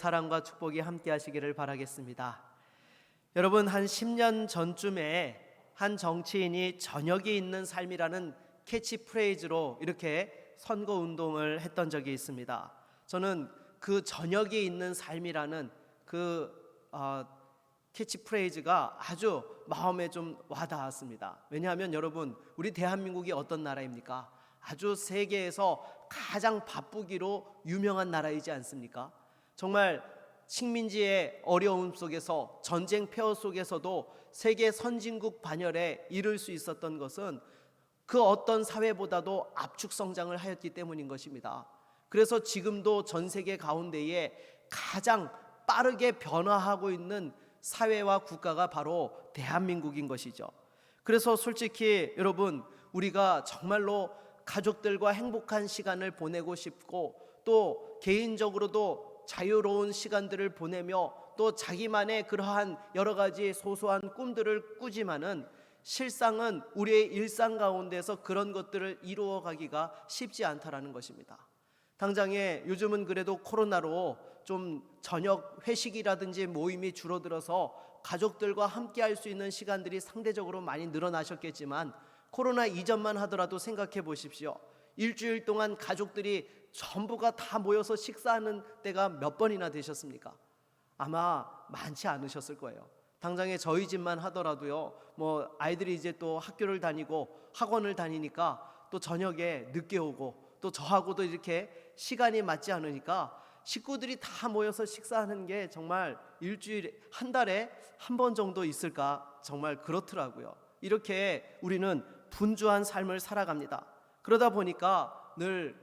사랑과 축복이 함께 하시기를 바라겠습니다. 여러분, 한 10년 전쯤에 한 정치인이 저녁이 있는 삶이라는 캐치프레이즈로 이렇게 선거운동을 했던 적이 있습니다. 저는 그 저녁이 있는 삶이라는 캐치프레이즈가 아주 마음에 좀 와닿았습니다. 왜냐하면 여러분, 우리 대한민국이 어떤 나라입니까? 아주 세계에서 가장 바쁘기로 유명한 나라이지 않습니까? 정말 식민지의 어려움 속에서, 전쟁 폐허 속에서도 세계 선진국 반열에 이를 수 있었던 것은 그 어떤 사회보다도 압축 성장을 하였기 때문인 것입니다. 그래서 지금도 전 세계 가운데에 가장 빠르게 변화하고 있는 사회와 국가가 바로 대한민국인 것이죠. 그래서 솔직히 여러분, 우리가 정말로 가족들과 행복한 시간을 보내고 싶고, 또 개인적으로도 자유로운 시간들을 보내며 또 자기만의 그러한 여러 가지 소소한 꿈들을 꾸지만은 실상은 우리의 일상 가운데서 그런 것들을 이루어가기가 쉽지 않다라는 것입니다. 당장에 요즘은 그래도 코로나로 좀 저녁 회식이라든지 모임이 줄어들어서 가족들과 함께 할 수 있는 시간들이 상대적으로 많이 늘어나셨겠지만, 코로나 이전만 하더라도 생각해 보십시오. 일주일 동안 가족들이 전부가 다 모여서 식사하는 때가 몇 번이나 되셨습니까? 아마 많지 않으셨을 거예요. 당장에 저희 집만 하더라도요, 아이들이 이제 또 학교를 다니고 학원을 다니니까 또 저녁에 늦게 오고, 또 저하고도 이렇게 시간이 맞지 않으니까 식구들이 다 모여서 식사하는 게 정말 일주일에, 한 달에 한 번 정도 있을까? 정말 그렇더라고요. 이렇게 우리는 분주한 삶을 살아갑니다. 그러다 보니까 늘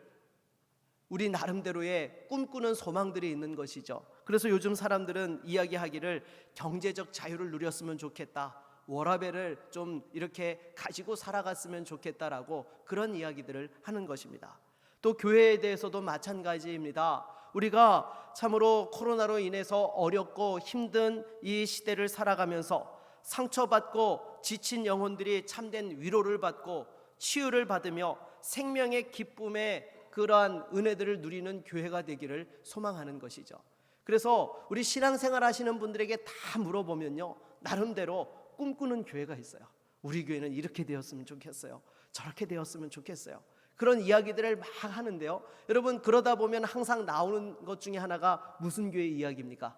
우리 나름대로의 꿈꾸는 소망들이 있는 것이죠. 그래서 요즘 사람들은 이야기하기를 경제적 자유를 누렸으면 좋겠다, 워라밸을 좀 이렇게 가지고 살아갔으면 좋겠다라고 그런 이야기들을 하는 것입니다. 또 교회에 대해서도 마찬가지입니다. 우리가 참으로 코로나로 인해서 어렵고 힘든 이 시대를 살아가면서 상처받고 지친 영혼들이 참된 위로를 받고 치유를 받으며 생명의 기쁨의 그러한 은혜들을 누리는 교회가 되기를 소망하는 것이죠. 그래서 우리 신앙생활 하시는 분들에게 다 물어보면요, 나름대로 꿈꾸는 교회가 있어요. 우리 교회는 이렇게 되었으면 좋겠어요, 저렇게 되었으면 좋겠어요. 그런 이야기들을 막 하는데요, 여러분, 그러다 보면 항상 나오는 것 중에 하나가 무슨 교회 이야기입니까?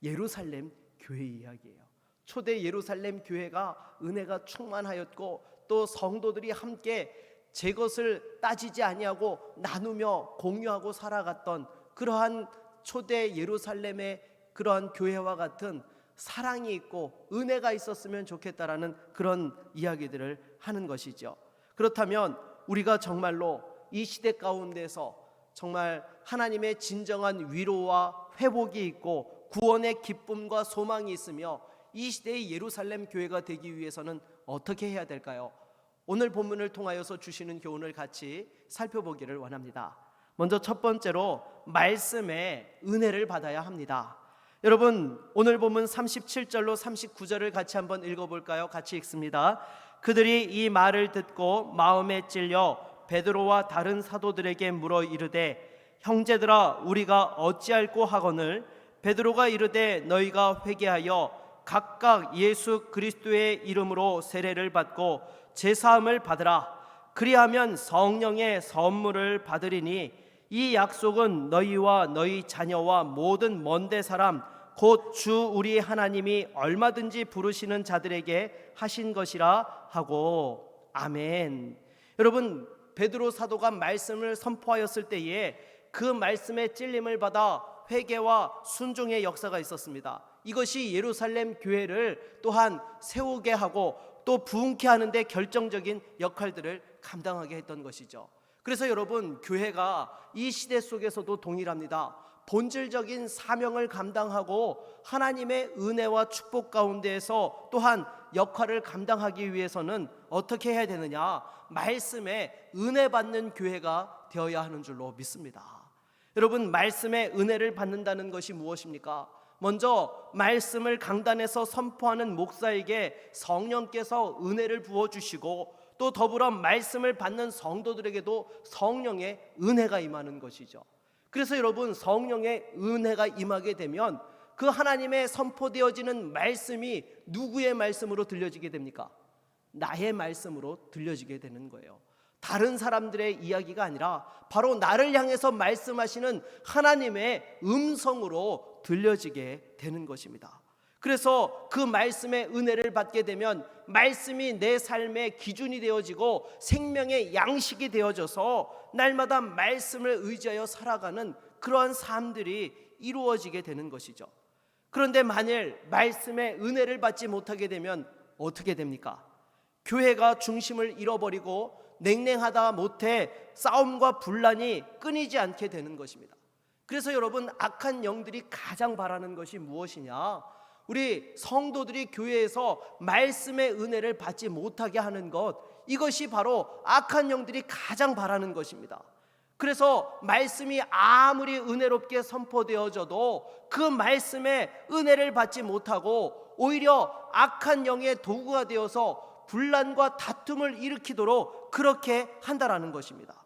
예루살렘 교회 이야기예요. 초대 예루살렘 교회가 은혜가 충만하였고, 또 성도들이 함께 제 것을 따지지 아니하고 나누며 공유하고 살아갔던 그러한 초대 예루살렘의 그러한 교회와 같은 사랑이 있고 은혜가 있었으면 좋겠다라는 그런 이야기들을 하는 것이죠. 그렇다면 우리가 정말로 이 시대 가운데서 정말 하나님의 진정한 위로와 회복이 있고 구원의 기쁨과 소망이 있으며 이 시대의 예루살렘 교회가 되기 위해서는 어떻게 해야 될까요? 오늘 본문을 통하여서 주시는 교훈을 같이 살펴보기를 원합니다. 먼저 첫 번째로 말씀의 은혜를 받아야 합니다. 여러분, 오늘 본문 37절로 39절을 같이 한번 읽어볼까요? 같이 읽습니다. 그들이 이 말을 듣고 마음에 찔려 베드로와 다른 사도들에게 물어 이르되, 형제들아, 우리가 어찌할꼬 하거늘? 베드로가 이르되, 너희가 회개하여 각각 예수 그리스도의 이름으로 세례를 받고 제사함을 받으라. 그리하면 성령의 선물을 받으리니 이 약속은 너희와 너희 자녀와 모든 먼데 사람 곧 주 우리 하나님이 얼마든지 부르시는 자들에게 하신 것이라 하고. 아멘. 여러분, 베드로 사도가 말씀을 선포하였을 때에 그 말씀에 찔림을 받아 회개와 순종의 역사가 있었습니다. 이것이 예루살렘 교회를 또한 세우게 하고 또 부흥케 하는데 결정적인 역할들을 감당하게 했던 것이죠. 그래서 여러분, 교회가 이 시대 속에서도 동일합니다. 본질적인 사명을 감당하고 하나님의 은혜와 축복 가운데에서 또한 역할을 감당하기 위해서는 어떻게 해야 되느냐? 말씀에 은혜 받는 교회가 되어야 하는 줄로 믿습니다. 여러분, 말씀의 은혜를 받는다는 것이 무엇입니까? 먼저 말씀을 강단에서 선포하는 목사에게 성령께서 은혜를 부어주시고, 또 더불어 말씀을 받는 성도들에게도 성령의 은혜가 임하는 것이죠. 그래서 여러분, 성령의 은혜가 임하게 되면 그 하나님의 선포되어지는 말씀이 누구의 말씀으로 들려지게 됩니까? 나의 말씀으로 들려지게 되는 거예요. 다른 사람들의 이야기가 아니라 바로 나를 향해서 말씀하시는 하나님의 음성으로 들려지게 되는 것입니다. 그래서 그 말씀의 은혜를 받게 되면 말씀이 내 삶의 기준이 되어지고 생명의 양식이 되어져서 날마다 말씀을 의지하여 살아가는 그러한 삶들이 이루어지게 되는 것이죠. 그런데 만일 말씀의 은혜를 받지 못하게 되면 어떻게 됩니까? 교회가 중심을 잃어버리고 냉랭하다 못해 싸움과 분란이 끊이지 않게 되는 것입니다. 그래서 여러분, 악한 영들이 가장 바라는 것이 무엇이냐? 우리 성도들이 교회에서 말씀의 은혜를 받지 못하게 하는 것, 이것이 바로 악한 영들이 가장 바라는 것입니다. 그래서 말씀이 아무리 은혜롭게 선포되어져도 그 말씀의 은혜를 받지 못하고 오히려 악한 영의 도구가 되어서 분란과 다툼을 일으키도록 그렇게 한다라는 것입니다.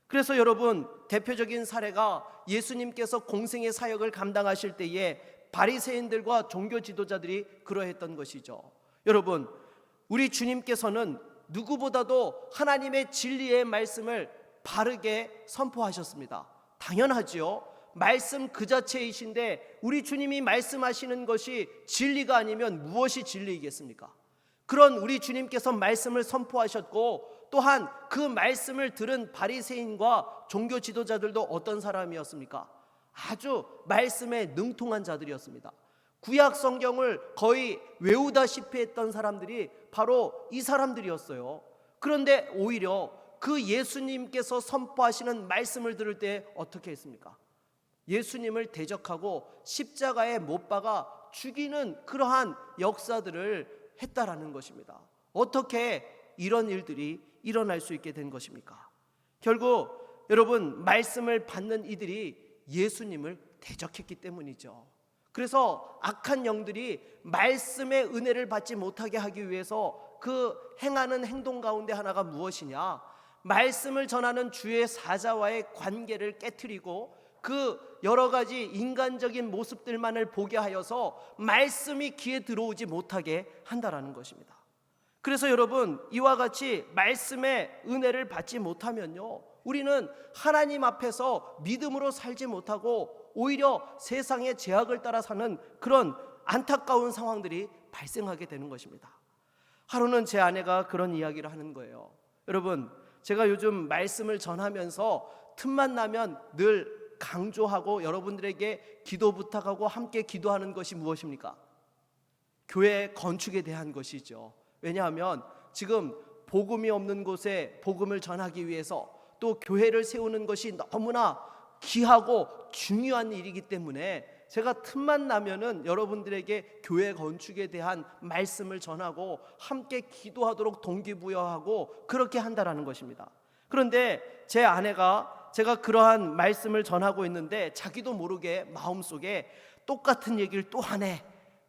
그래서 여러분, 대표적인 사례가 예수님께서 공생의 사역을 감당하실 때에 바리새인들과 종교 지도자들이 그러했던 것이죠. 여러분, 우리 주님께서는 누구보다도 하나님의 진리의 말씀을 바르게 선포하셨습니다. 당연하지요. 말씀 그 자체이신데 우리 주님이 말씀하시는 것이 진리가 아니면 무엇이 진리이겠습니까? 그런 우리 주님께서 말씀을 선포하셨고, 또한 그 말씀을 들은 바리새인과 종교 지도자들도 어떤 사람이었습니까? 아주 말씀에 능통한 자들이었습니다. 구약 성경을 거의 외우다시피 했던 사람들이 바로 이 사람들이었어요. 그런데 오히려 그 예수님께서 선포하시는 말씀을 들을 때 어떻게 했습니까? 예수님을 대적하고 십자가에 못 박아 죽이는 그러한 역사들을 했다라는 것입니다. 어떻게 이런 일들이 일어날 수 있게 된 것입니까? 결국 여러분, 말씀을 받는 이들이 예수님을 대적했기 때문이죠. 그래서 악한 영들이 말씀의 은혜를 받지 못하게 하기 위해서 그 행하는 행동 가운데 하나가 무엇이냐? 말씀을 전하는 주의 사자와의 관계를 깨트리고 그 여러 가지 인간적인 모습들만을 보게 하여서 말씀이 귀에 들어오지 못하게 한다라는 것입니다. 그래서 여러분, 이와 같이 말씀의 은혜를 받지 못하면요, 우리는 하나님 앞에서 믿음으로 살지 못하고 오히려 세상의 제약을 따라 사는 그런 안타까운 상황들이 발생하게 되는 것입니다. 하루는 제 아내가 그런 이야기를 하는 거예요. 여러분, 제가 요즘 말씀을 전하면서 틈만 나면 늘 강조하고 여러분들에게 기도 부탁하고 함께 기도하는 것이 무엇입니까? 교회 건축에 대한 것이죠. 왜냐하면 지금 복음이 없는 곳에 복음을 전하기 위해서 또 교회를 세우는 것이 너무나 귀하고 중요한 일이기 때문에 제가 틈만 나면은 여러분들에게 교회 건축에 대한 말씀을 전하고 함께 기도하도록 동기부여하고 그렇게 한다라는 것입니다. 그런데 제 아내가 제가 그러한 말씀을 전하고 있는데 자기도 모르게 마음속에 똑같은 얘기를 또 하네,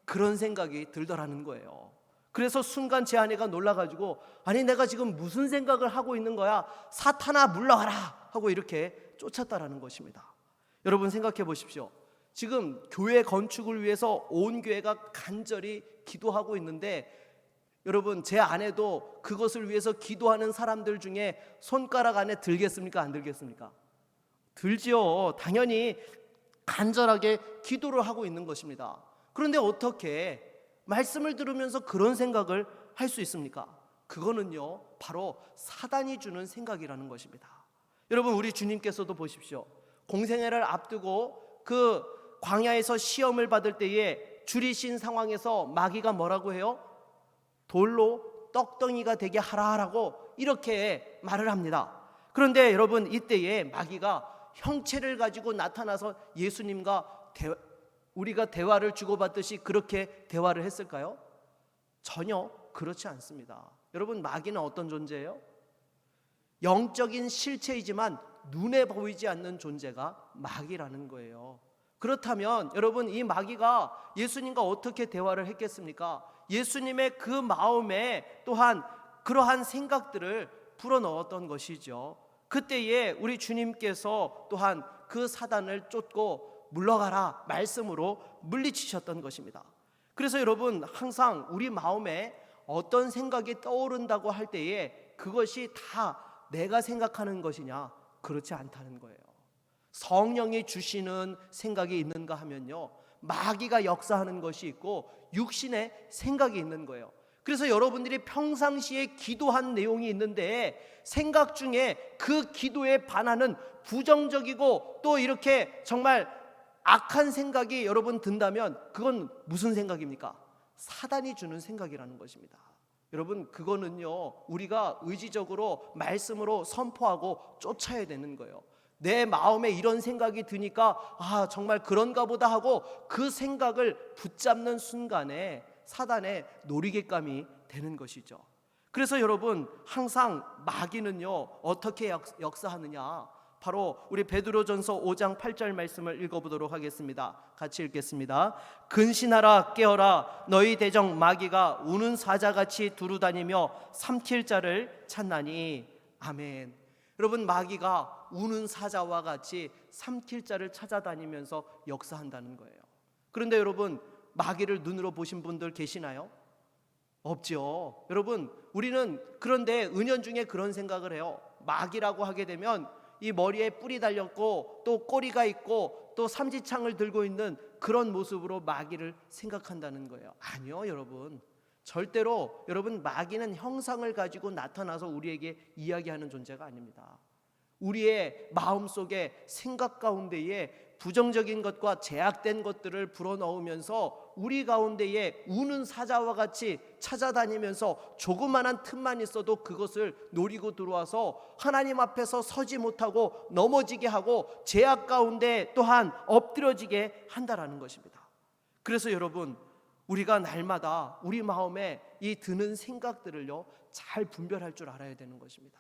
그런 생각이 들더라는 거예요. 그래서 순간 제 아내가 놀라가지고, 아니 내가 지금 무슨 생각을 하고 있는 거야, 사탄아 물러가라 하고 이렇게 쫓았다라는 것입니다. 여러분 생각해 보십시오. 지금 교회 건축을 위해서 온 교회가 간절히 기도하고 있는데, 여러분 제 아내도 그것을 위해서 기도하는 사람들 중에 손가락 안에 들겠습니까? 안 들겠습니까? 들지요. 당연히 간절하게 기도를 하고 있는 것입니다. 그런데 어떻게 말씀을 들으면서 그런 생각을 할 수 있습니까? 그거는요, 바로 사단이 주는 생각이라는 것입니다. 여러분, 우리 주님께서도 보십시오. 공생애를 앞두고 그 광야에서 시험을 받을 때에 줄이신 상황에서 마귀가 뭐라고 해요? 돌로 떡덩이가 되게 하라라고 이렇게 말을 합니다. 그런데 여러분, 이때에 마귀가 형체를 가지고 나타나서 예수님과 우리가 대화를 주고받듯이 그렇게 대화를 했을까요? 전혀 그렇지 않습니다. 여러분, 마귀는 어떤 존재예요? 영적인 실체이지만 눈에 보이지 않는 존재가 마귀라는 거예요. 그렇다면 여러분, 이 마귀가 예수님과 어떻게 대화를 했겠습니까? 예수님의 그 마음에 또한 그러한 생각들을 불어넣었던 것이죠. 그때에 우리 주님께서 또한 그 사단을 쫓고 물러가라 말씀으로 물리치셨던 것입니다. 그래서 여러분, 항상 우리 마음에 어떤 생각이 떠오른다고 할 때에 그것이 다 내가 생각하는 것이냐? 그렇지 않다는 거예요. 성령이 주시는 생각이 있는가 하면요, 마귀가 역사하는 것이 있고 육신의 생각이 있는 거예요. 그래서 여러분들이 평상시에 기도한 내용이 있는데 생각 중에 그 기도에 반하는 부정적이고 또 이렇게 정말 악한 생각이 여러분 든다면 그건 무슨 생각입니까? 사단이 주는 생각이라는 것입니다. 여러분, 그거는요, 우리가 의지적으로 말씀으로 선포하고 쫓아야 되는 거예요. 내 마음에 이런 생각이 드니까 정말 그런가 보다 하고 그 생각을 붙잡는 순간에 사단의 놀이개감이 되는 것이죠. 그래서 여러분, 항상 마귀는요 어떻게 역사하느냐, 바로 우리 베드로전서 5장 8절 말씀을 읽어보도록 하겠습니다. 같이 읽겠습니다. 근신하라, 깨어라. 너희 대적 마귀가 우는 사자같이 두루다니며 삼킬 자를 찾나니. 아멘. 여러분, 마귀가 우는 사자와 같이 삼킬 자를 찾아다니면서 역사한다는 거예요. 그런데 여러분, 마귀를 눈으로 보신 분들 계시나요? 없죠. 여러분, 우리는 그런데 은연중에 그런 생각을 해요. 마귀라고 하게 되면 이 머리에 뿔이 달렸고 또 꼬리가 있고 또 삼지창을 들고 있는 그런 모습으로 마귀를 생각한다는 거예요. 아니요, 여러분. 절대로 여러분, 마귀는 형상을 가지고 나타나서 우리에게 이야기하는 존재가 아닙니다. 우리의 마음속에 생각 가운데에 부정적인 것과 제약된 것들을 불어넣으면서 우리 가운데에 우는 사자와 같이 찾아다니면서 조그만한 틈만 있어도 그것을 노리고 들어와서 하나님 앞에서 서지 못하고 넘어지게 하고 제약 가운데 또한 엎드려지게 한다라는 것입니다. 그래서 여러분, 우리가 날마다 우리 마음에 이 드는 생각들을요 잘 분별할 줄 알아야 되는 것입니다.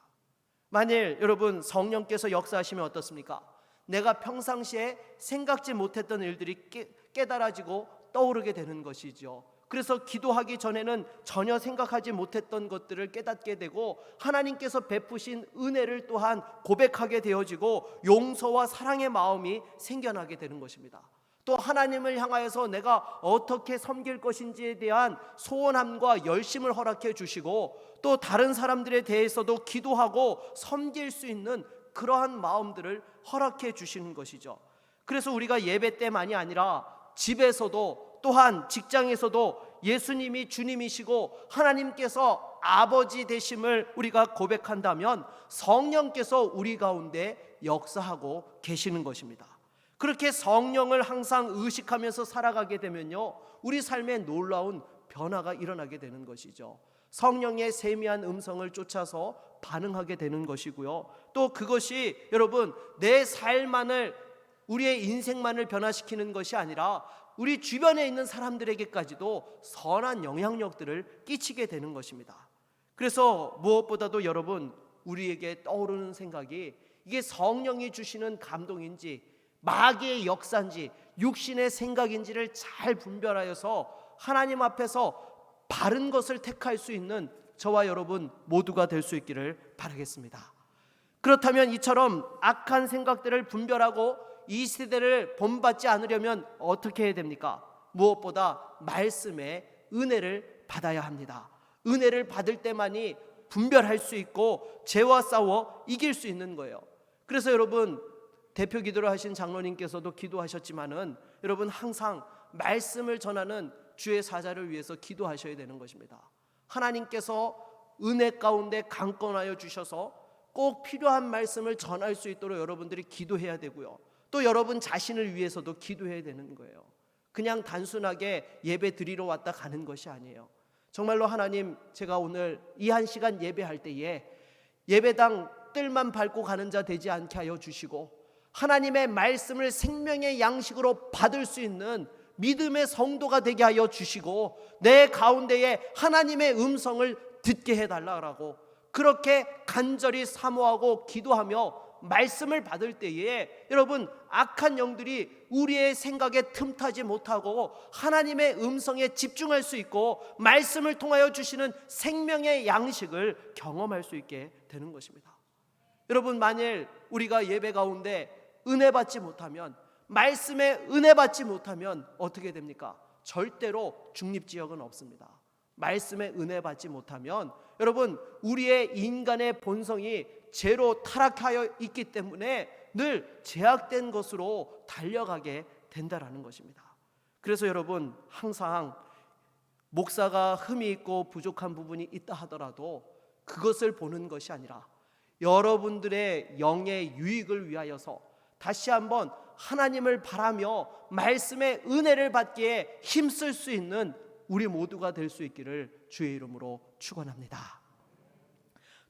만일 여러분 성령께서 역사하시면 어떻습니까? 내가 평상시에 생각지 못했던 일들이 깨달아지고 떠오르게 되는 것이죠. 그래서 기도하기 전에는 전혀 생각하지 못했던 것들을 깨닫게 되고 하나님께서 베푸신 은혜를 또한 고백하게 되어지고 용서와 사랑의 마음이 생겨나게 되는 것입니다. 또 하나님을 향하여서 내가 어떻게 섬길 것인지에 대한 소원함과 열심을 허락해 주시고 또 다른 사람들에 대해서도 기도하고 섬길 수 있는 그러한 마음들을 허락해 주시는 것이죠. 그래서 우리가 예배 때만이 아니라 집에서도 또한 직장에서도 예수님이 주님이시고 하나님께서 아버지 되심을 우리가 고백한다면 성령께서 우리 가운데 역사하고 계시는 것입니다. 그렇게 성령을 항상 의식하면서 살아가게 되면요 우리 삶에 놀라운 변화가 일어나게 되는 것이죠. 성령의 세미한 음성을 쫓아서 반응하게 되는 것이고요, 또 그것이 여러분 내 삶만을, 우리의 인생만을 변화시키는 것이 아니라 우리 주변에 있는 사람들에게까지도 선한 영향력들을 끼치게 되는 것입니다. 그래서 무엇보다도 여러분, 우리에게 떠오르는 생각이 이게 성령이 주시는 감동인지 마귀의 역사인지 육신의 생각인지를 잘 분별하여서 하나님 앞에서 바른 것을 택할 수 있는 저와 여러분 모두가 될 수 있기를 바라겠습니다. 그렇다면 이처럼 악한 생각들을 분별하고 이 시대를 본받지 않으려면 어떻게 해야 됩니까? 무엇보다 말씀의 은혜를 받아야 합니다. 은혜를 받을 때만이 분별할 수 있고 죄와 싸워 이길 수 있는 거예요. 그래서 여러분, 대표 기도를 하신 장로님께서도 기도하셨지만은 여러분 항상 말씀을 전하는 주의 사자를 위해서 기도하셔야 되는 것입니다. 하나님께서 은혜 가운데 강권하여 주셔서 꼭 필요한 말씀을 전할 수 있도록 여러분들이 기도해야 되고요, 또 여러분 자신을 위해서도 기도해야 되는 거예요. 그냥 단순하게 예배 드리러 왔다 가는 것이 아니에요. 정말로 하나님, 제가 오늘 이 한 시간 예배할 때에 예배당 뜰만 밟고 가는 자 되지 않게 하여 주시고 하나님의 말씀을 생명의 양식으로 받을 수 있는 믿음의 성도가 되게 하여 주시고 내 가운데에 하나님의 음성을 듣게 해달라고 그렇게 간절히 사모하고 기도하며 말씀을 받을 때에 여러분 악한 영들이 우리의 생각에 틈타지 못하고 하나님의 음성에 집중할 수 있고 말씀을 통하여 주시는 생명의 양식을 경험할 수 있게 되는 것입니다. 여러분, 만일 우리가 예배 가운데 은혜 받지 못하면, 말씀에 은혜 받지 못하면 어떻게 됩니까? 절대로 중립지역은 없습니다. 말씀에 은혜 받지 못하면 여러분, 우리의 인간의 본성이 죄로 타락하여 있기 때문에 늘 제약된 것으로 달려가게 된다라는 것입니다. 그래서 여러분, 항상 목사가 흠이 있고 부족한 부분이 있다 하더라도 그것을 보는 것이 아니라 여러분들의 영의 유익을 위하여서 다시 한번 하나님을 바라며 말씀의 은혜를 받기에 힘쓸 수 있는 우리 모두가 될 수 있기를 주의 이름으로 축원합니다.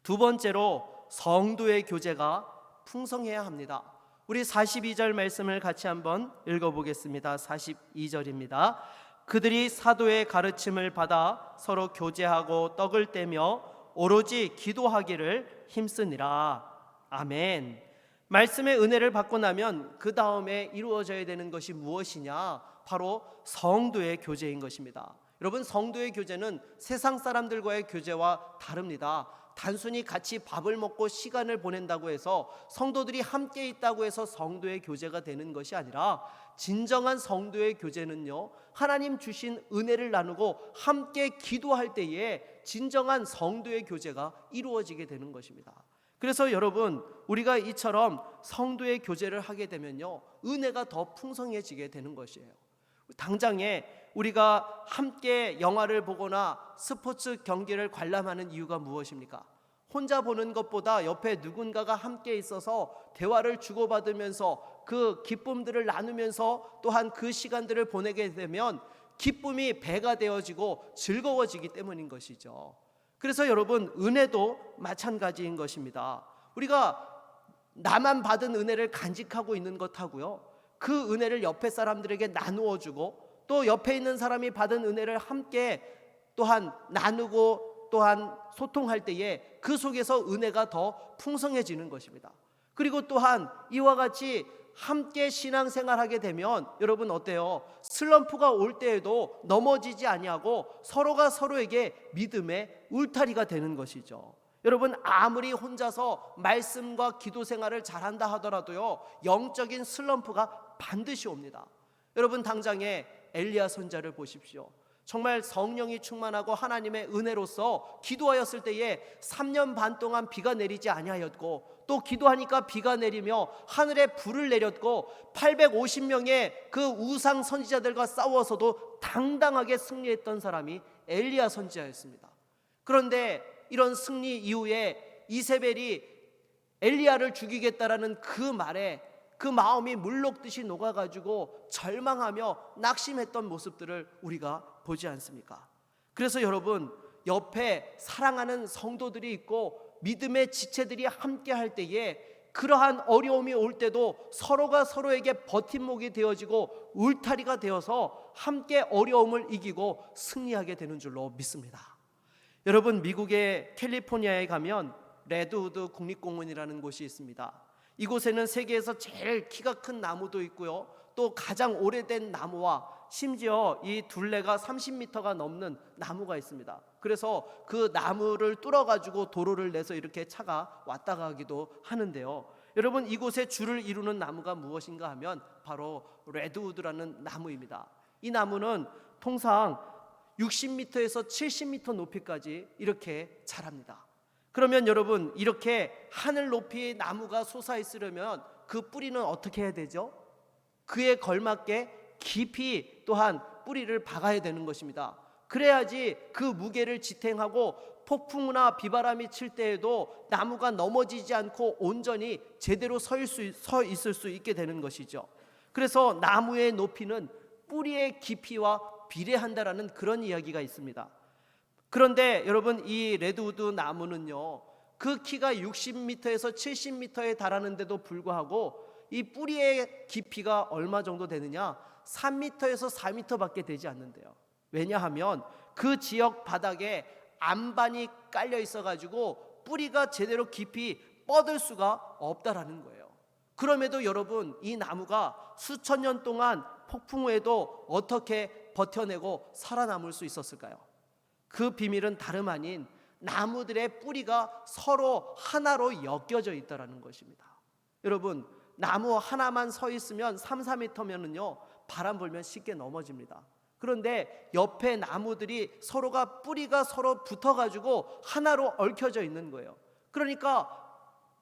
두 번째로, 성도의 교제가 풍성해야 합니다. 우리 42절 말씀을 같이 한번 읽어보겠습니다. 42절입니다. 그들이 사도의 가르침을 받아 서로 교제하고 떡을 떼며 오로지 기도하기를 힘쓰니라. 아멘. 말씀의 은혜를 받고 나면 그 다음에 이루어져야 되는 것이 무엇이냐? 바로 성도의 교제인 것입니다. 여러분, 성도의 교제는 세상 사람들과의 교제와 다릅니다. 단순히 같이 밥을 먹고 시간을 보낸다고 해서, 성도들이 함께 있다고 해서 성도의 교제가 되는 것이 아니라, 진정한 성도의 교제는요, 하나님 주신 은혜를 나누고 함께 기도할 때에 진정한 성도의 교제가 이루어지게 되는 것입니다. 그래서 여러분, 우리가 이처럼 성도의 교제를 하게 되면요, 은혜가 더 풍성해지게 되는 것이에요. 당장에 우리가 함께 영화를 보거나 스포츠 경기를 관람하는 이유가 무엇입니까? 혼자 보는 것보다 옆에 누군가가 함께 있어서 대화를 주고받으면서 그 기쁨들을 나누면서 또한 그 시간들을 보내게 되면 기쁨이 배가 되어지고 즐거워지기 때문인 것이죠. 그래서 여러분, 은혜도 마찬가지인 것입니다. 우리가 나만 받은 은혜를 간직하고 있는 것하고요, 그 은혜를 옆에 사람들에게 나누어 주고 또 옆에 있는 사람이 받은 은혜를 함께 또한 나누고 또한 소통할 때에 그 속에서 은혜가 더 풍성해지는 것입니다. 그리고 또한 이와 같이 함께 신앙생활하게 되면 여러분 어때요? 슬럼프가 올 때에도 넘어지지 아니하고 서로가 서로에게 믿음의 울타리가 되는 것이죠. 여러분, 아무리 혼자서 말씀과 기도 생활을 잘한다 하더라도요, 영적인 슬럼프가 반드시 옵니다. 여러분, 당장에 엘리야 선지자를 보십시오. 정말 성령이 충만하고 하나님의 은혜로서 기도하였을 때에 3년 반 동안 비가 내리지 아니하였고, 또 기도하니까 비가 내리며 하늘에 불을 내렸고 850명의 그 우상 선지자들과 싸워서도 당당하게 승리했던 사람이 엘리야 선지자였습니다. 그런데 이런 승리 이후에 이세벨이 엘리야를 죽이겠다라는 그 말에 그 마음이 물녹듯이 녹아가지고 절망하며 낙심했던 모습들을 우리가 보지 않습니까? 그래서 여러분, 옆에 사랑하는 성도들이 있고 믿음의 지체들이 함께 할 때에 그러한 어려움이 올 때도 서로가 서로에게 버팀목이 되어지고 울타리가 되어서 함께 어려움을 이기고 승리하게 되는 줄로 믿습니다. 여러분, 미국의 캘리포니아에 가면 레드우드 국립공원이라는 곳이 있습니다. 이곳에는 세계에서 제일 키가 큰 나무도 있고요, 또 가장 오래된 나무와 심지어 이 둘레가 30m가 넘는 나무가 있습니다. 그래서 그 나무를 뚫어가지고 도로를 내서 이렇게 차가 왔다 가기도 하는데요, 여러분, 이곳에 줄을 이루는 나무가 무엇인가 하면 바로 레드우드라는 나무입니다. 이 나무는 통상 60m에서 70m 높이까지 이렇게 자랍니다. 그러면 여러분, 이렇게 하늘 높이의 나무가 솟아있으려면 그 뿌리는 어떻게 해야 되죠? 그에 걸맞게 깊이 또한 뿌리를 박아야 되는 것입니다. 그래야지 그 무게를 지탱하고 폭풍이나 비바람이 칠 때에도 나무가 넘어지지 않고 온전히 제대로 서 있을 수 있게 되는 것이죠. 그래서 나무의 높이는 뿌리의 깊이와 비례한다라는 그런 이야기가 있습니다. 그런데 여러분, 이 레드우드 나무는요, 그 키가 60m에서 70m에 달하는데도 불구하고 이 뿌리의 깊이가 얼마 정도 되느냐? 3m에서 4m밖에 되지 않는데요. 왜냐하면 그 지역 바닥에 안반이 깔려 있어가지고 뿌리가 제대로 깊이 뻗을 수가 없다라는 거예요. 그럼에도 여러분, 이 나무가 수천 년 동안 폭풍 후에도 어떻게 버텨내고 살아남을 수 있었을까요? 그 비밀은 다름 아닌 나무들의 뿌리가 서로 하나로 엮여져 있다라는 것입니다. 여러분, 나무 하나만 서 있으면 3, 4m면은요 바람 불면 쉽게 넘어집니다. 그런데 옆에 나무들이 서로가 뿌리가 서로 붙어가지고 하나로 얽혀져 있는 거예요. 그러니까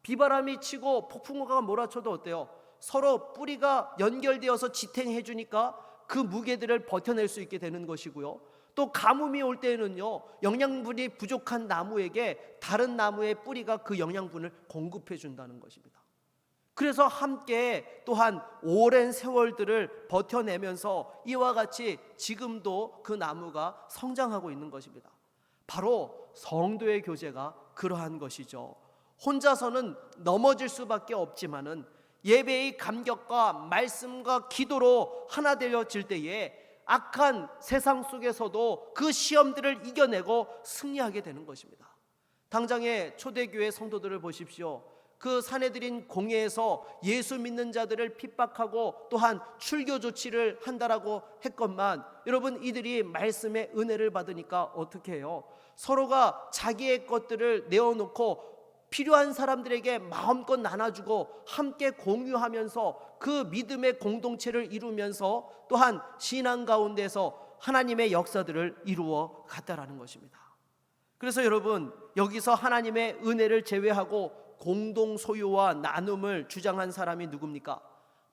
비바람이 치고 폭풍우가 몰아쳐도 어때요? 서로 뿌리가 연결되어서 지탱해 주니까 그 무게들을 버텨낼 수 있게 되는 것이고요. 또 가뭄이 올 때에는요 영양분이 부족한 나무에게 다른 나무의 뿌리가 그 영양분을 공급해 준다는 것입니다. 그래서 함께 또한 오랜 세월들을 버텨내면서 이와 같이 지금도 그 나무가 성장하고 있는 것입니다. 바로 성도의 교제가 그러한 것이죠. 혼자서는 넘어질 수밖에 없지만은 예배의 감격과 말씀과 기도로 하나 되어질 때에 악한 세상 속에서도 그 시험들을 이겨내고 승리하게 되는 것입니다. 당장의 초대교회 성도들을 보십시오. 그 사내들인 공회에서 예수 믿는 자들을 핍박하고 또한 출교 조치를 한다라고 했건만, 여러분 이들이 말씀의 은혜를 받으니까 어떻게 해요? 서로가 자기의 것들을 내어놓고 필요한 사람들에게 마음껏 나눠주고 함께 공유하면서 그 믿음의 공동체를 이루면서 또한 신앙 가운데서 하나님의 역사들을 이루어 갔다라는 것입니다. 그래서 여러분 여기서 하나님의 은혜를 제외하고 공동 소유와 나눔을 주장한 사람이 누굽니까?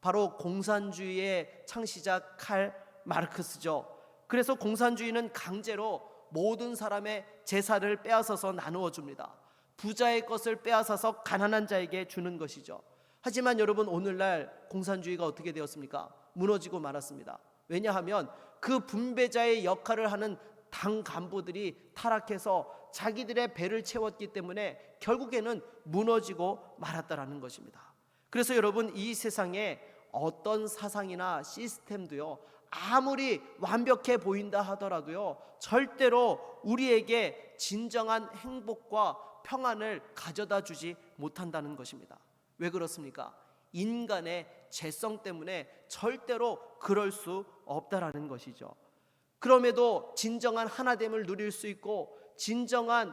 바로 공산주의의 창시자 칼 마르크스죠. 그래서 공산주의는 강제로 모든 사람의 재산을 빼앗아서 나누어 줍니다. 부자의 것을 빼앗아서 가난한 자에게 주는 것이죠. 하지만 여러분 오늘날 공산주의가 어떻게 되었습니까? 무너지고 말았습니다. 왜냐하면 그 분배자의 역할을 하는 당 간부들이 타락해서 자기들의 배를 채웠기 때문에 결국에는 무너지고 말았다라는 것입니다. 그래서 여러분 이 세상에 어떤 사상이나 시스템도요 아무리 완벽해 보인다 하더라도요 절대로 우리에게 진정한 행복과 평안을 가져다 주지 못한다는 것입니다. 왜 그렇습니까? 인간의 죄성 때문에 절대로 그럴 수 없다라는 것이죠. 그럼에도 진정한 하나됨을 누릴 수 있고 진정한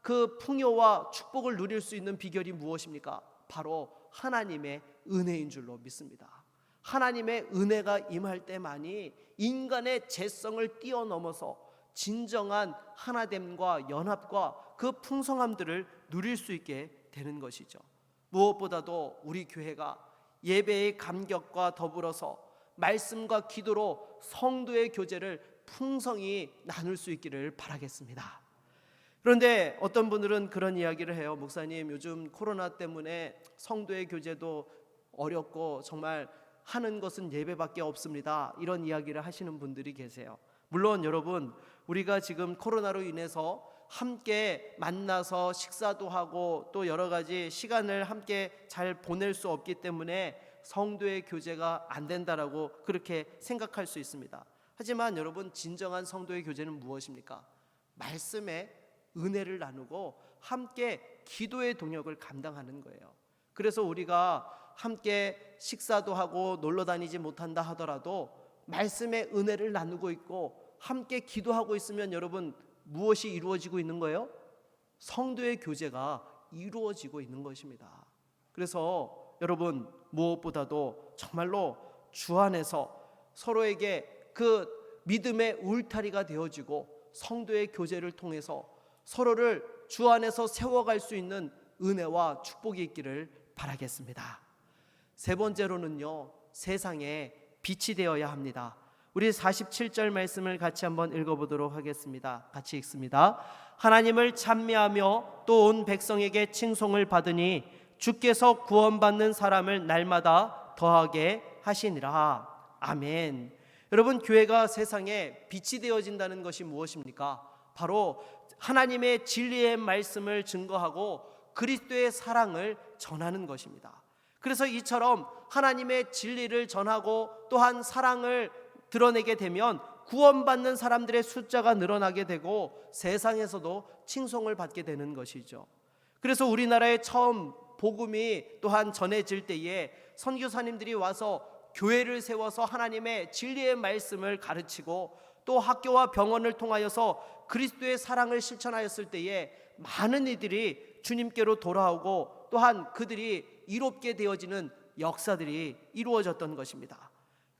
그 풍요와 축복을 누릴 수 있는 비결이 무엇입니까? 바로 하나님의 은혜인 줄로 믿습니다. 하나님의 은혜가 임할 때만이 인간의 죄성을 뛰어넘어서 진정한 하나됨과 연합과 그 풍성함들을 누릴 수 있게 되는 것이죠. 무엇보다도 우리 교회가 예배의 감격과 더불어서 말씀과 기도로 성도의 교제를 풍성히 나눌 수 있기를 바라겠습니다. 그런데 어떤 분들은 그런 이야기를 해요. 목사님, 요즘 코로나 때문에 성도의 교제도 어렵고 정말 하는 것은 예배밖에 없습니다. 이런 이야기를 하시는 분들이 계세요. 물론 여러분, 우리가 지금 코로나로 인해서 함께 만나서 식사도 하고 또 여러 가지 시간을 함께 잘 보낼 수 없기 때문에 성도의 교제가 안 된다라고 그렇게 생각할 수 있습니다. 하지만 여러분 진정한 성도의 교제는 무엇입니까? 말씀의 은혜를 나누고 함께 기도의 동역을 감당하는 거예요. 그래서 우리가 함께 식사도 하고 놀러 다니지 못한다 하더라도 말씀의 은혜를 나누고 있고 함께 기도하고 있으면 여러분 무엇이 이루어지고 있는 거예요? 성도의 교제가 이루어지고 있는 것입니다. 그래서 여러분 무엇보다도 정말로 주 안에서 서로에게 그 믿음의 울타리가 되어지고 성도의 교제를 통해서 서로를 주 안에서 세워갈 수 있는 은혜와 축복이 있기를 바라겠습니다. 세 번째로는요, 세상에 빛이 되어야 합니다. 우리 47절 말씀을 같이 한번 읽어보도록 하겠습니다. 같이 읽습니다. 하나님을 찬미하며 또 온 백성에게 칭송을 받으니 주께서 구원받는 사람을 날마다 더하게 하시니라. 아멘. 여러분, 교회가 세상에 빛이 되어진다는 것이 무엇입니까? 바로 하나님의 진리의 말씀을 증거하고 그리스도의 사랑을 전하는 것입니다. 그래서 이처럼 하나님의 진리를 전하고 또한 사랑을 드러내게 되면 구원받는 사람들의 숫자가 늘어나게 되고 세상에서도 칭송을 받게 되는 것이죠. 그래서 우리나라에 처음 복음이 또한 전해질 때에 선교사님들이 와서 교회를 세워서 하나님의 진리의 말씀을 가르치고 또 학교와 병원을 통하여서 그리스도의 사랑을 실천하였을 때에 많은 이들이 주님께로 돌아오고 또한 그들이 이롭게 되어지는 역사들이 이루어졌던 것입니다.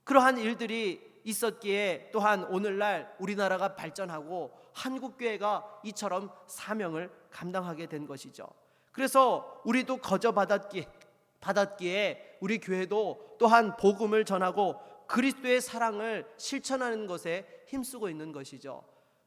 그러한 일들이 있었기에 또한 오늘날 우리나라가 발전하고 한국교회가 이처럼 사명을 감당하게 된 것이죠. 그래서 우리도 거저 받았기에 우리 교회도 또한 복음을 전하고 그리스도의 사랑을 실천하는 것에 힘쓰고 있는 것이죠.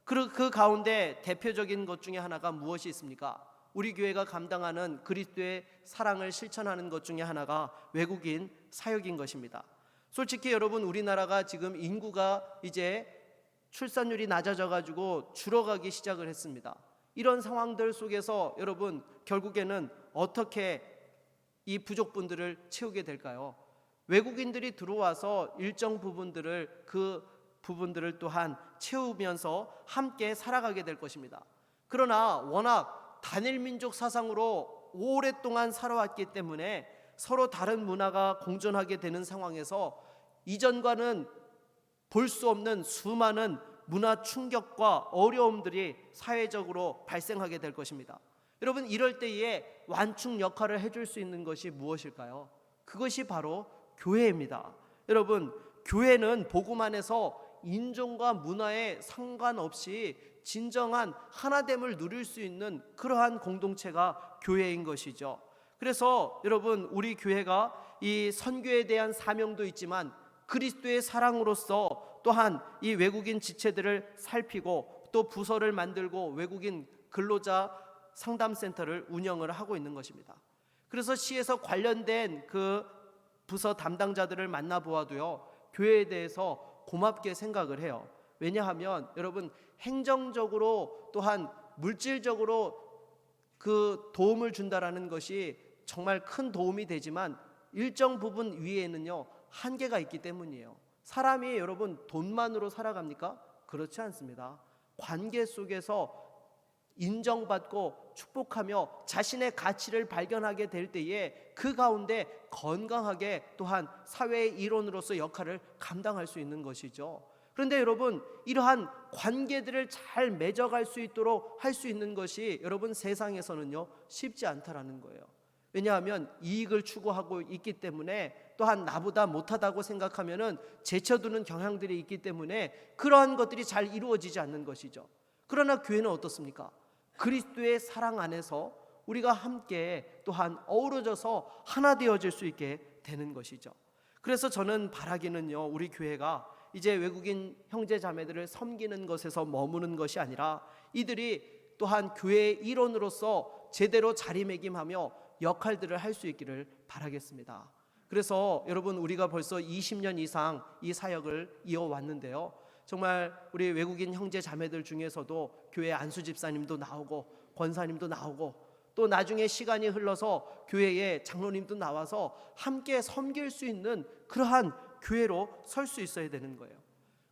그 가운데 대표적인 것 중에 하나가 무엇이 있습니까? 우리 교회가 감당하는 그리스도의 사랑을 실천하는 것 중에 하나가 외국인 사역인 것입니다. 솔직히 여러분, 우리나라가 지금 인구가 이제 출산율이 낮아져 가지고 줄어가기 시작을 했습니다. 이런 상황들 속에서 여러분, 결국에는 어떻게 이 부족분들을 채우게 될까요? 외국인들이 들어와서 일정 부분들을 또한 채우면서 함께 살아가게 될 것입니다. 그러나 워낙 단일 민족 사상으로 오랫동안 살아왔기 때문에 서로 다른 문화가 공존하게 되는 상황에서 이전과는 볼 수 없는 수많은 문화 충격과 어려움들이 사회적으로 발생하게 될 것입니다. 여러분, 이럴 때에 완충 역할을 해줄 수 있는 것이 무엇일까요? 그것이 바로 교회입니다. 여러분, 교회는 복음 안에서 인종과 문화에 상관없이 진정한 하나됨을 누릴 수 있는 그러한 공동체가 교회인 것이죠. 그래서 여러분, 우리 교회가 이 선교에 대한 사명도 있지만 그리스도의 사랑으로서 또한 이 외국인 지체들을 살피고 또 부서를 만들고 외국인 근로자 상담센터를 운영을 하고 있는 것입니다. 그래서 시에서 관련된 그 부서 담당자들을 만나보아도요, 교회에 대해서 고맙게 생각을 해요. 왜냐하면 여러분, 행정적으로 또한 물질적으로 그 도움을 준다라는 것이 정말 큰 도움이 되지만 일정 부분 위에는요 한계가 있기 때문이에요. 사람이 여러분 돈만으로 살아갑니까? 그렇지 않습니다. 관계 속에서 인정받고 축복하며 자신의 가치를 발견하게 될 때에 그 가운데 건강하게 또한 사회의 일원으로서 역할을 감당할 수 있는 것이죠. 그런데 여러분, 이러한 관계들을 잘 맺어갈 수 있도록 할 수 있는 것이 여러분 세상에서는요 쉽지 않다라는 거예요. 왜냐하면 이익을 추구하고 있기 때문에, 또한 나보다 못하다고 생각하면은 제쳐두는 경향들이 있기 때문에 그러한 것들이 잘 이루어지지 않는 것이죠. 그러나 교회는 어떻습니까? 그리스도의 사랑 안에서 우리가 함께 또한 어우러져서 하나 되어질 수 있게 되는 것이죠. 그래서 저는 바라기는요, 우리 교회가 이제 외국인 형제 자매들을 섬기는 것에서 머무는 것이 아니라 이들이 또한 교회의 일원으로서 제대로 자리매김하며 역할들을 할 수 있기를 바라겠습니다. 그래서 여러분, 우리가 벌써 20년 이상 이 사역을 이어왔는데요, 정말 우리 외국인 형제 자매들 중에서도 교회 안수 집사님도 나오고 권사님도 나오고 또 나중에 시간이 흘러서 교회에 장로님도 나와서 함께 섬길 수 있는 그러한 교회로 설 수 있어야 되는 거예요.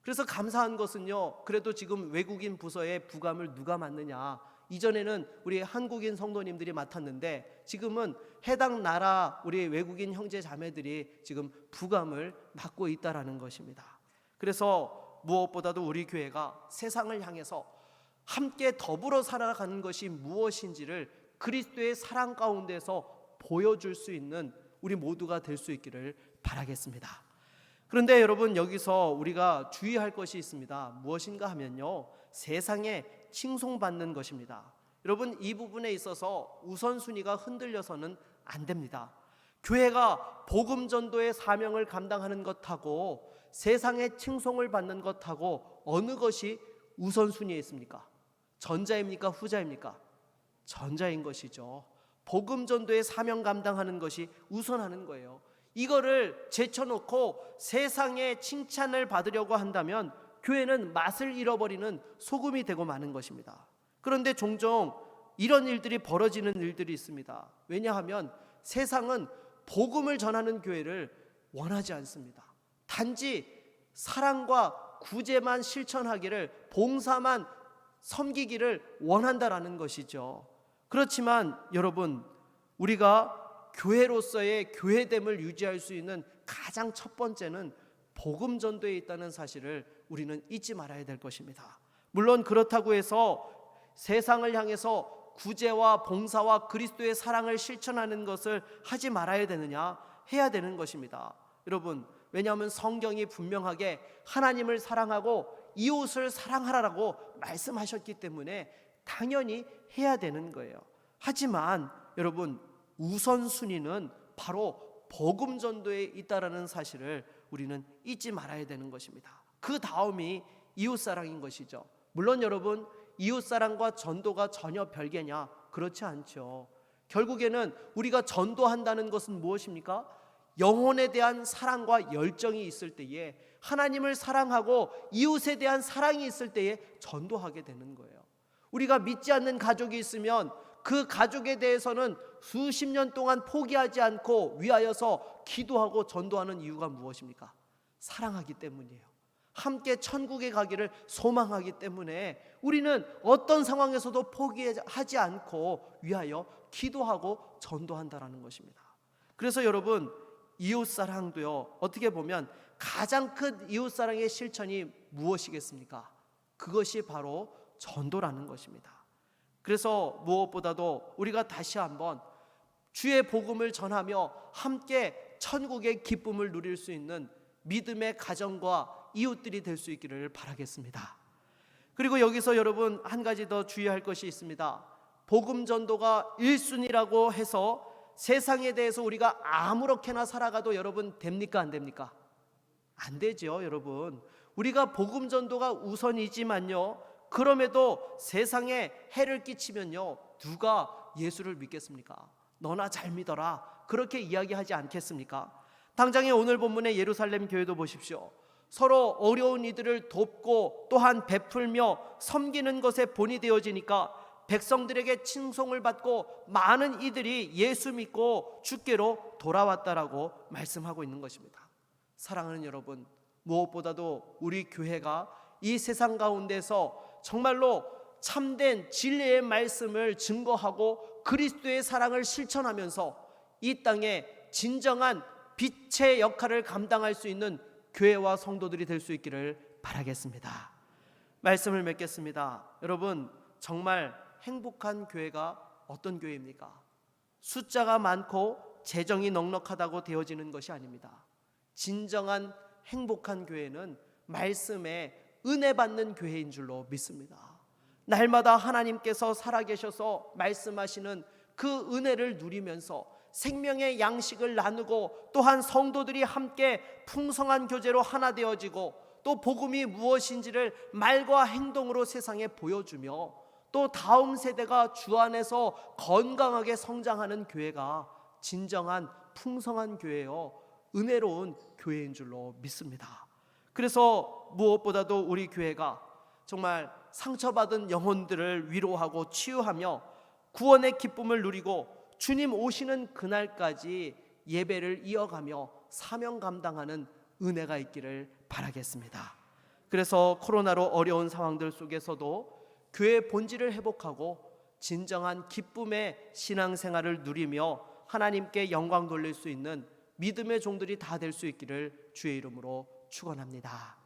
그래서 감사한 것은요, 그래도 지금 외국인 부서의 부감을 누가 맡느냐, 이전에는 우리 한국인 성도님들이 맡았는데 지금은 해당 나라 우리 외국인 형제 자매들이 지금 부감을 맡고 있다라는 것입니다. 그래서 무엇보다도 우리 교회가 세상을 향해서 함께 더불어 살아가는 것이 무엇인지를 그리스도의 사랑 가운데서 보여줄 수 있는 우리 모두가 될 수 있기를 바라겠습니다. 그런데 여러분, 여기서 우리가 주의할 것이 있습니다. 무엇인가 하면요, 세상에 칭송받는 것입니다. 여러분, 이 부분에 있어서 우선순위가 흔들려서는 안 됩니다. 교회가 복음 전도의 사명을 감당하는 것하고 세상의 칭송을 받는 것하고 어느 것이 우선순위에 있습니까? 전자입니까? 후자입니까? 전자인 것이죠. 복음 전도의 사명 감당하는 것이 우선하는 거예요. 이거를 제쳐놓고 세상의 칭찬을 받으려고 한다면 교회는 맛을 잃어버리는 소금이 되고 마는 것입니다. 그런데 종종 이런 일들이 벌어지는 일들이 있습니다. 왜냐하면 세상은 복음을 전하는 교회를 원하지 않습니다. 단지 사랑과 구제만 실천하기를, 봉사만 섬기기를 원한다라는 것이죠. 그렇지만 여러분, 우리가 교회로서의 교회됨을 유지할 수 있는 가장 첫 번째는 복음 전도에 있다는 사실을 우리는 잊지 말아야 될 것입니다. 물론 그렇다고 해서 세상을 향해서 구제와 봉사와 그리스도의 사랑을 실천하는 것을 하지 말아야 되느냐? 해야 되는 것입니다. 여러분, 왜냐하면 성경이 분명하게 하나님을 사랑하고 이웃을 사랑하라고 말씀하셨기 때문에 당연히 해야 되는 거예요. 하지만 여러분, 우선순위는 바로 복음 전도에 있다라는 사실을 우리는 잊지 말아야 되는 것입니다. 그 다음이 이웃사랑인 것이죠. 물론 여러분, 이웃사랑과 전도가 전혀 별개냐? 그렇지 않죠. 결국에는 우리가 전도한다는 것은 무엇입니까? 영혼에 대한 사랑과 열정이 있을 때에, 하나님을 사랑하고 이웃에 대한 사랑이 있을 때에 전도하게 되는 거예요. 우리가 믿지 않는 가족이 있으면 그 가족에 대해서는 수십 년 동안 포기하지 않고 위하여서 기도하고 전도하는 이유가 무엇입니까? 사랑하기 때문이에요. 함께 천국에 가기를 소망하기 때문에 우리는 어떤 상황에서도 포기하지 않고 위하여 기도하고 전도한다라는 것입니다. 그래서 여러분, 이웃사랑도요, 어떻게 보면 가장 큰 이웃사랑의 실천이 무엇이겠습니까? 그것이 바로 전도라는 것입니다. 그래서 무엇보다도 우리가 다시 한번 주의 복음을 전하며 함께 천국의 기쁨을 누릴 수 있는 믿음의 가정과 이웃들이 될 수 있기를 바라겠습니다. 그리고 여기서 여러분, 한 가지 더 주의할 것이 있습니다. 복음 전도가 1순위라고 해서 세상에 대해서 우리가 아무렇게나 살아가도 여러분 됩니까? 안 됩니까? 안 되죠, 여러분. 우리가 복음 전도가 우선이지만요, 그럼에도 세상에 해를 끼치면요, 누가 예수를 믿겠습니까? 너나 잘 믿어라, 그렇게 이야기하지 않겠습니까? 당장에 오늘 본문의 예루살렘 교회도 보십시오. 서로 어려운 이들을 돕고 또한 베풀며 섬기는 것에 본이 되어지니까 백성들에게 칭송을 받고 많은 이들이 예수 믿고 주께로 돌아왔다라고 말씀하고 있는 것입니다. 사랑하는 여러분, 무엇보다도 우리 교회가 이 세상 가운데서 정말로 참된 진리의 말씀을 증거하고 그리스도의 사랑을 실천하면서 이 땅에 진정한 빛의 역할을 감당할 수 있는 교회와 성도들이 될 수 있기를 바라겠습니다. 말씀을 맺겠습니다. 여러분, 정말 행복한 교회가 어떤 교회입니까? 숫자가 많고 재정이 넉넉하다고 되어지는 것이 아닙니다. 진정한 행복한 교회는 말씀에 은혜 받는 교회인 줄로 믿습니다. 날마다 하나님께서 살아계셔서 말씀하시는 그 은혜를 누리면서 생명의 양식을 나누고 또한 성도들이 함께 풍성한 교제로 하나 되어지고 또 복음이 무엇인지를 말과 행동으로 세상에 보여주며 또 다음 세대가 주 안에서 건강하게 성장하는 교회가 진정한 풍성한 교회요, 은혜로운 교회인 줄로 믿습니다. 그래서 무엇보다도 우리 교회가 정말 상처받은 영혼들을 위로하고 치유하며 구원의 기쁨을 누리고 주님 오시는 그날까지 예배를 이어가며 사명 감당하는 은혜가 있기를 바라겠습니다. 그래서 코로나로 어려운 상황들 속에서도 교회의 본질을 회복하고 진정한 기쁨의 신앙생활을 누리며 하나님께 영광 돌릴 수 있는 믿음의 종들이 다 될 수 있기를 주의 이름으로 축원합니다.